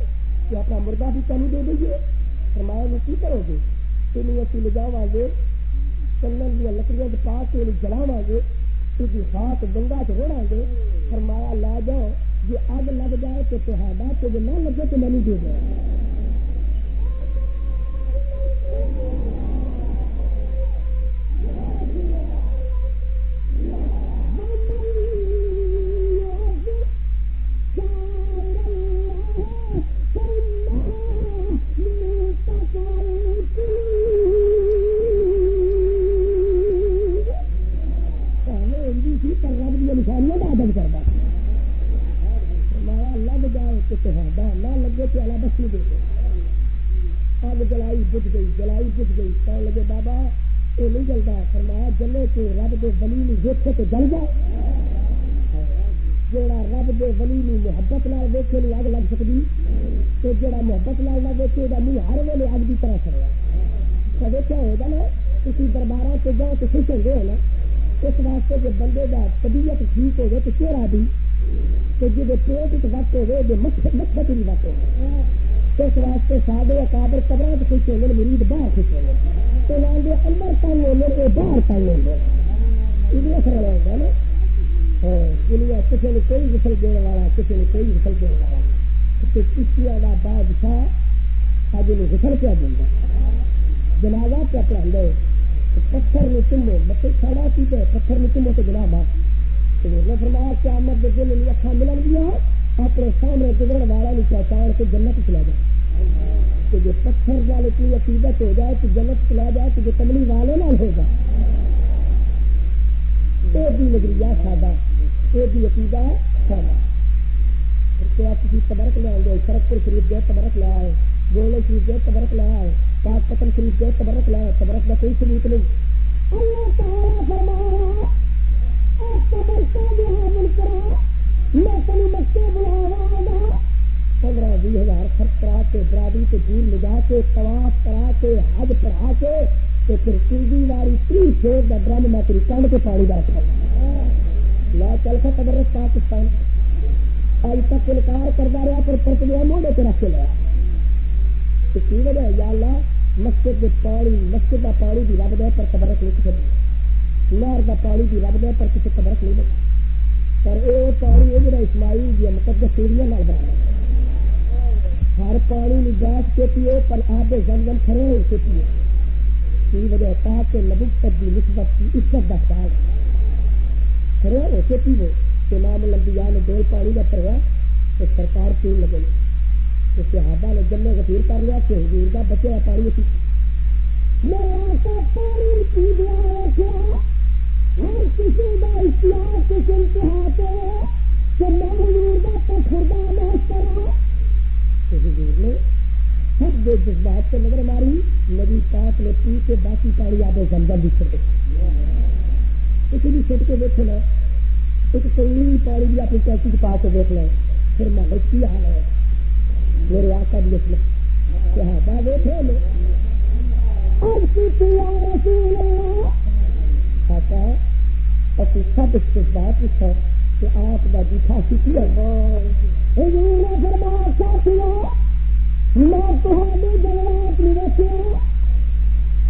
کہ اپنا مردہ بھی قانون دے دیجیے. فرمایا میں کی کرو گے تینوں اسی لے جاؤ آگے چندن دیا لکڑیاں پا کے جلاوا گے تھی ہاتھ گنگا چ روڑا گے. فرمایا لا جاؤ جی اگ لگ جائے تو تہاڈا تو جو نہ لگے تو میں نہیں دے دیا. نہ لگے تو اللہ بس نہیں دے اگ جلائی بجھ گئی کہنے لگے بابا یہ نہیں جلتا. فرمایا جلے تو رب دے ولی نو ویکھے تو جل جائے جہاں رب دے ولی نو محبت نال ویکھے نو اگ لگ سکتی تو جہاں محبت نال نہ ویکھے وہ منہ ہر ویلے اگ کی طرح سڑیا. ویکیا ہوگا نا تھی دربار سے جاؤ تو خوش ہوتے ہو نا اس واسطے کہ بندے کا طبیعت ٹھیک ہوگی تو چہرہ بھی تو جی پیٹ وقت ہوگی مچھر بھی وقت ہوگا اس واسطے سادے اکابر قبروں سے کھچے ہوئے مرید باہر کھچے ہوئے تو لانڈے اندر تنگ ہوئے باہر تنگ ہوئے یہ اثر ہوگا نا دنیا کسی نے کوئی غسل دینے والا کسی نے کوئی غسل دینے والا کشتیاں کا بادشاہ اج انہیں غسل کیا دیں گا جنازہ کیا پڑھا پتھر میں چمو مطلب کھڑا کی پتھر میں چمو تو جناب فرمایا قیامت کے دن ان اکھاں ملن گیا اپنے سامنے گزرن والا نہیں پہچان کے جنت چلا جائے کہ جو پتھر والے کی عقیدت ہو جائے تو جنت چلا جائے تو جو کملی والے نہ ہوگا یہ بھی نظریہ سادہ یہ بھی عقیدہ سادہ کیا کسی تبرک لے آئیں گے سرکپور شریف گئے تبرک لے آئے گولے شریف گئے تبرک لے آئے پاک پتن شریف گئے تبرک لے آئے تبرک کا کوئی ثبوت نہیں اللہ تعالیٰ فرمایا میں تمہیں مکے بلاوا گا 15-20 خرچ کرا کے برادری سے دور لگا کے طواف کرا کے حج پڑھا کے تو پھر سندھی والی 30 شیر کا ڈرم میں تیری کنڈ کے پانی کا رکھا میں چل سا تبرک پاکستان اج تک انکار کرتا رہا پر پرت گیا موڈے پہ رکھ کے لیا تو کی وجہ ہے یا اللہ مسجد کا پانی بھی رب دے پر تبرک نہیں کسی نہر کا پانی بھی رب دے پر کسی تبرک نہیں لگا پر یہ پانی ہے جا اسماعیل دیا مقدس سیڑیاں بنا ہر پانی میں گیس کے پیو پر آب زمزم کھڑے ہو کے پیو کی وجہ تاکہ نبوت کی نسبت کی عزت کا خیال کھڑے ہو کے پیو امام الانبیاء نے ڈول پانی کا پڑھا تو سرکار کیوں لگے تو صحابہ نے جمع غفیر کر لیا کہ حضور کا بچے کا پانی پی پی دیا ہر کسی کا اشتہار کس انتہا پہ کہ میں حضور کا خدا محض کرا تو حضور نے سب جو جذبات سے نظر ماری نبی پاک نے پی کے باقی پانی آب زمزم بھی چھوڑ دیا کسی بھی چھوٹ کے دیکھو نا ایک کوئی پانی بھی اپنی کیسی پا کے دیکھ لیں پھر محل کی حال ہے میرے آقا بھی دیکھ لیں صحابہ دیکھے رسول اللہ آقا اسی سب اس کے بات ہے کہ آپ کا جھوٹا سیکھی حضور نے فرمایا ساتھیو میں تمہاری جنات نہیں رکھیا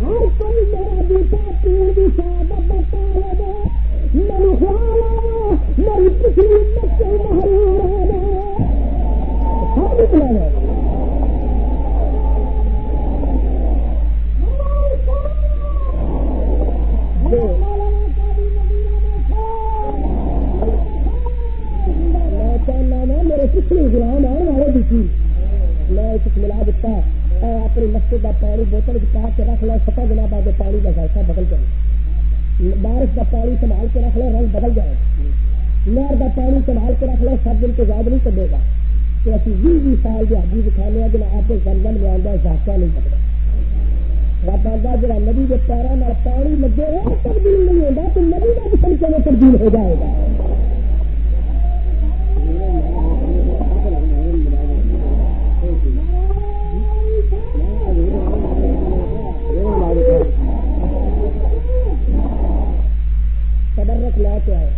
ہر کوئی میرا جھوٹا پیر بھی شہادت بتا لے میری خیال آیا میری پچھلی امت سے محروم رہ گئے میرے پچھلے غلام آنے والے بھی تھی میں ایک ملا دیتا اپنی مسجد کا پانی بوتل پا کے رکھ لو 7 دن بعد پانی کا ذائقہ بدل جائے بارش کا پانی سنبھال کے رکھ لو رنگ بدل جائے نہر کا پانی سنبھال کے رکھ لو 7 دن تو زیادہ نہیں چلے گا تو اسی 20 سال کے حدیث کھانے جن آپ کے زمزم میں آتا ذائقہ نہیں بدلا رب آتا جا نبی کے پیروں میں پانی لگے تبدیل نہیں ہوگا تو نبی کا بھی طریقے میں تبدیل ہو جائے گا تبرک لے کے آئے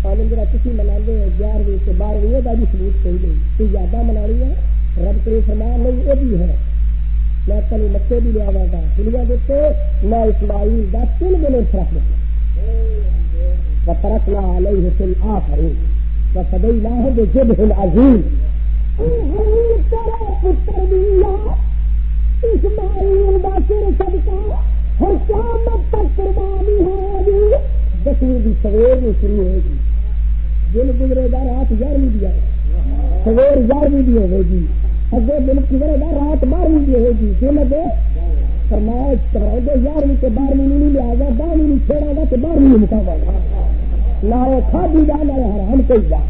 اور جرا کسی منا 11ویں سے 12ویں یہ بھی سبوت کوئی نہیں تو زیادہ منانی ہے رب کریم فرمایا نہیں یہ بھی ہے میں کل مکے بھی لیا گا دنیا دیتے میں اسماعیل کا 3 دن فرق دیتا وترکنا علیہ فی الآخرین وفدیناہ بذبح عظیم پتر دیا اسماعیل کا سر صدقہ ہر قیامت تک قربانی ہوگی 10ویں بھی سویر میں شروع ہوگی دن گزرے گا رات 11ویں بھی آئے سویر 11ویں بھی ہوگی اگے دن گزرے گا رات 12ویں بھی ہوگی دن اگے فرمایا 11ویں سے 12ویں نہیں لیا گا 12ویں نہیں چھوڑا گا تو 12ویں مکاوا گا نہ کھادی جا نہ حرام کوئی جا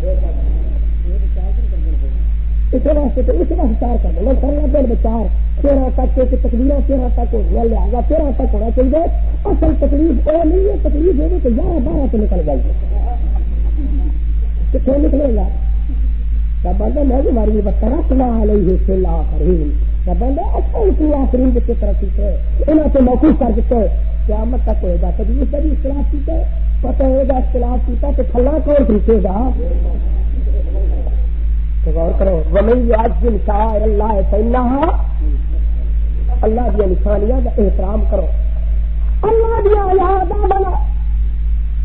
اس واسطے تو اس واسطے چار کر دو کرنا دن بچار 13 تک کے تقریروں 13 تک ہو لیا 13 تک ہونا چاہیے اصل تکلیف وہ نہیں ہے تکلیف ہے کہ 11-12 سے نکل جائے کتنے نکلے گا بندہ میں بھی ماری رکھنا علیہ فی الآخرین بندہ اچھا اتنی آخرین کے طرف سے انہوں سے موقوف کر دیتے قیامت تک ہوئے گا کبھی اس بھی اختلاف کیتا پتہ ہوئے گا اختلاف کیتا تو کھلا کون پوچھے گا غور کرو ومن یعظم شعائر اللہ فإنہا اللہ دیا نشانیاں کا احترام کرو اللہ دیا یاد بنا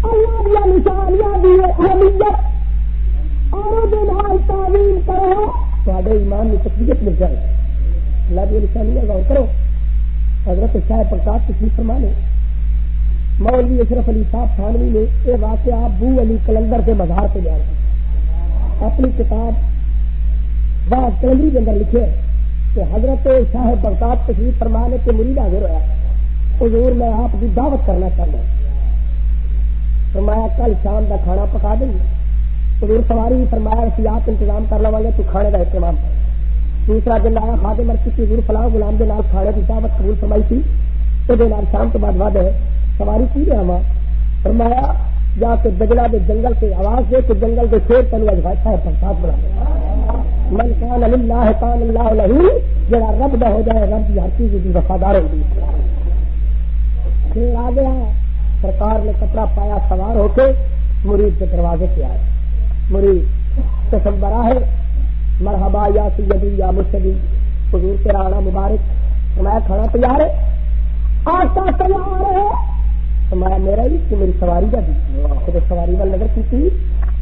اللہ دیا نشانیاں دی اہمیت اور نال تعظیم کرو تھوڑے ایمان میں تقویت مل جائے اللہ دیا نشانیاں غور کرو حضرت شاہ پرکاش تشریف فرما لے مولوی اشرف علی صاحب تھانوی نے یہ واقعہ ابو علی کلندر کے مزار پہ جا رہے اپنی کتاب بعض کلندری کے اندر لکھے کہ حضرت شاہ بغداد تشریف فرمانے کے مرید حاضر ہوا حضور میں آپ کی دعوت کرنا چاہتا ہوں فرمایا کل شام کا کھانا پکا دیں حضور سواری فرمایا وسیعات انتظام کر لوا گے تو کھانے کا اہتمام کر دوسرا دن آیا خادم مرکز کی حضور فلاں غلام کے نام کھانے کی دعوت قبول فرمائی تھی تو شام کے بعد وعدہ ہے سواری کی رہا ہوا فرمایا جا کے بجلا کے جنگل سے آواز دے کہ جنگل کے شیر تنوع ہے پرساد بنا من کان للہ کان اللہ لہ جڑا رب دا ہو جائے رب کی ہر چیز کی وفادار ہوگی پھر آ گیا سرکار نے کپڑا پایا سوار ہو کے مرید کے دروازے پہ آئے مرید تصورہ ہے مرحبا یا سیدی یا مرشدی حضور تیرا آنا مبارک فرمایا کھانا تیار ہے آٹا تیار ہے فرمایا میرا ہی کہ میری سواری کا بھی پھر سواری وال نظر کی تھی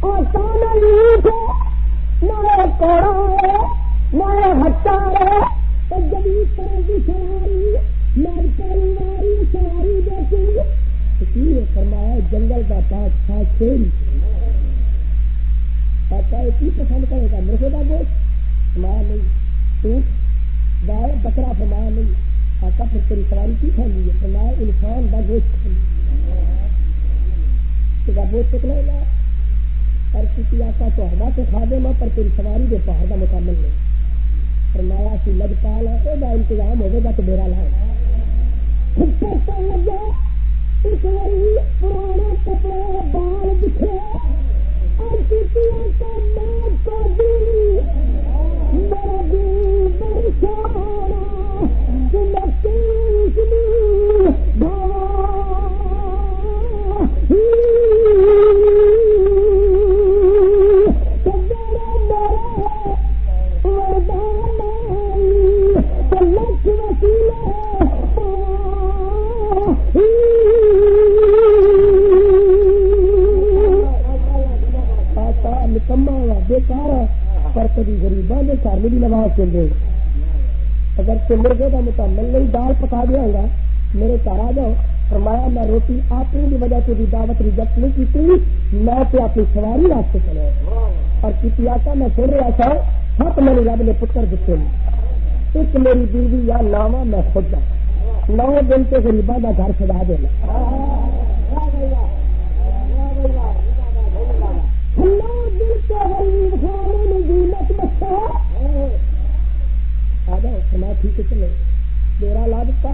آٹا نہیں نہ کوڑا ہے نہ ہٹا ہے تو جدید طرح کی سواری مرکری واری سواری دیکھی فرمایا جنگل کا پاس تھا کھیل کی پسند کرے گا مرغے کا گوشت فرمایا نہیں اونٹ گائے بکرا فرمایا نہیں آقا پھر تیری سواری کی کھانی ہے فرمایا انسان کا گوشت گوشت کتنا ہے اور کسی آقا تو ہوا سے کھا دے پر تیری سواری دے پہاڑ کا مکمل نہیں فرمایا سی لگ پال ہے انتظام ہوگا تو میرا لائے پرانے کپڑے بال دکھے اور کتیاں کا نام کو دی میرا دل برسانا جنتیس دی پر کبھی غریباں نے گھر میں بھی نماز چل رہے اگر سے مرغے کا مکمل نہیں دال پکا دیا گا میرے گھر آ جاؤ فرمایا میں روٹی اپنی بھی وجہ سے بھی دعوت ریجیکٹ نہیں کی تھی میں تو اپنی سواری راستے چلے اور کسی آتا میں سن رہا تھا ہاتھ میں نے رب نے پتر دیتے ہیں ایک میری بیوی یا ناما میں خود جا 9 دن سے غریباں کا گھر سجا دینا ٹھیک ہے چلے ڈیرا لا دیتا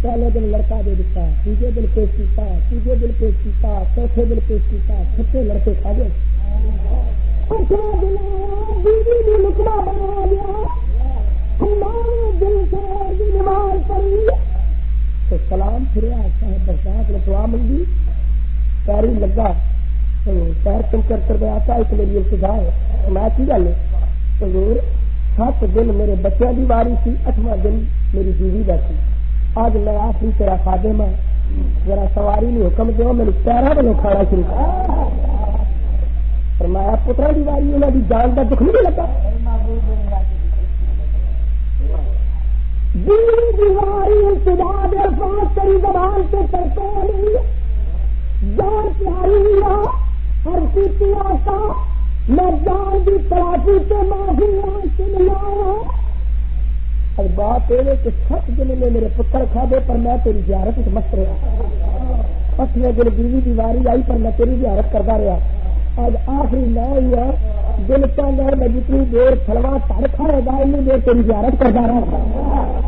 پہلے دن لڑکا دے دیتا تیجے دن پیش کیتا تیجے دن پیش کیتا چوتھے دن پیش کیتا چھٹے لڑکے کھا گئے بیوی بھی لکما بنا دیا دل سے نماز پڑھی تو سلام پھریا صاحب برداشت نے دعا منگی پیری لگا پیر تم کر گیا تھا ایک میری التجا ہے میں کی گل حضور 7 دن میرے بچوں کی واری تھی 8واں دن میری بیوی کا تھی آج میں آخری تیرا خادم ہوں ذرا سواری نہیں حکم دو میرے پیروں میں کھانا شروع کر فرمایا پترا کی واری انہوں کی جان کا دکھ نہیں لگا بیوی کی واری انتظار الفاظ تیری زبان سے کرتے جان پیاری ہر کسی آتا میں جان کی تلاشی سے معافی لایا اور بات یہ کہ 7 دن میں میرے پتر کھا دے پر میں تیری زیارت مست رہا 8ویں دن بیوی کی واری آئی پر میں تیری زیارت کرتا رہا آج آخری نہ ہوا دل چاہتا ہے میں جتنی دیر پھلوا سڑ کھائے گا اتنی دیر تیری زیارت کرتا رہا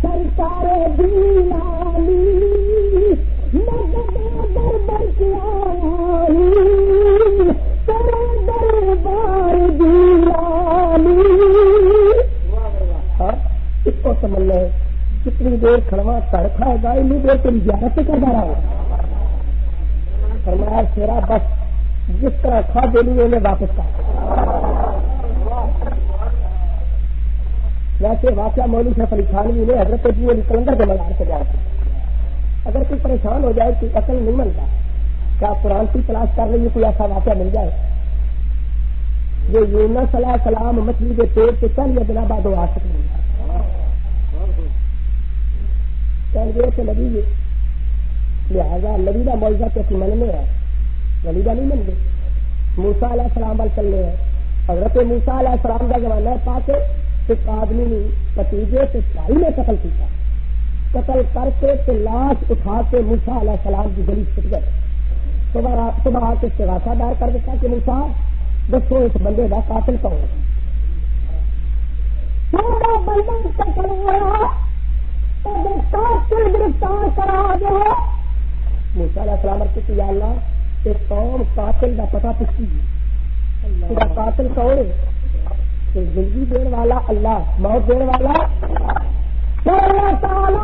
سرکار دیلالی در دربار تمنا ہے جتنی دیر کھڑوا کر کھائے گا اتنی دیر تیری زیارت سے کرتا رہا. فرمایا شیرا بس جس طرح کھا دینی انہیں واپس کر. ویسے واقعہ مولوی شیخ علی تھانوی نے حضرت ابو علی کلندر کے مزار سے بیان کیا. اگر کوئی پریشان ہو جائے کوئی عقل نہیں ملتا کیا قرآن کی تلاش کر رہی ہے کوئی ایسا واقعہ مل جائے جو یونس علیہ السلام مچھلی کے پیٹ سے چل یا بنا بعد آ سکتے ہیں نبی لہٰذا نبی کا معجزہ کیسی مننے ہے نبی کا نہیں منگے. موسیٰ علیہ السلام وال چلنے ہیں. حضرت موسیٰ علیہ السلام کا زمانہ ہے پاس ایک آدمی نے بتیجے سے بھائی نے قتل کیا. قتل کر کے لاش اٹھا کے موسیٰ علیہ السلام کی گلی چھٹ گئے. صبح آ کے استغاثہ دار کر دیتا کہ موسیٰ دسو اس بندے کا قاتل کون ہے. گرفتار کرا دو. موسیٰ علیہ السلام کہ یا اللہ ایک قوم قاتل کا پتہ پوچھی تیرا قاتل کون ہے. زندگی دین والا اللہ موت دین والا اللہ تعالی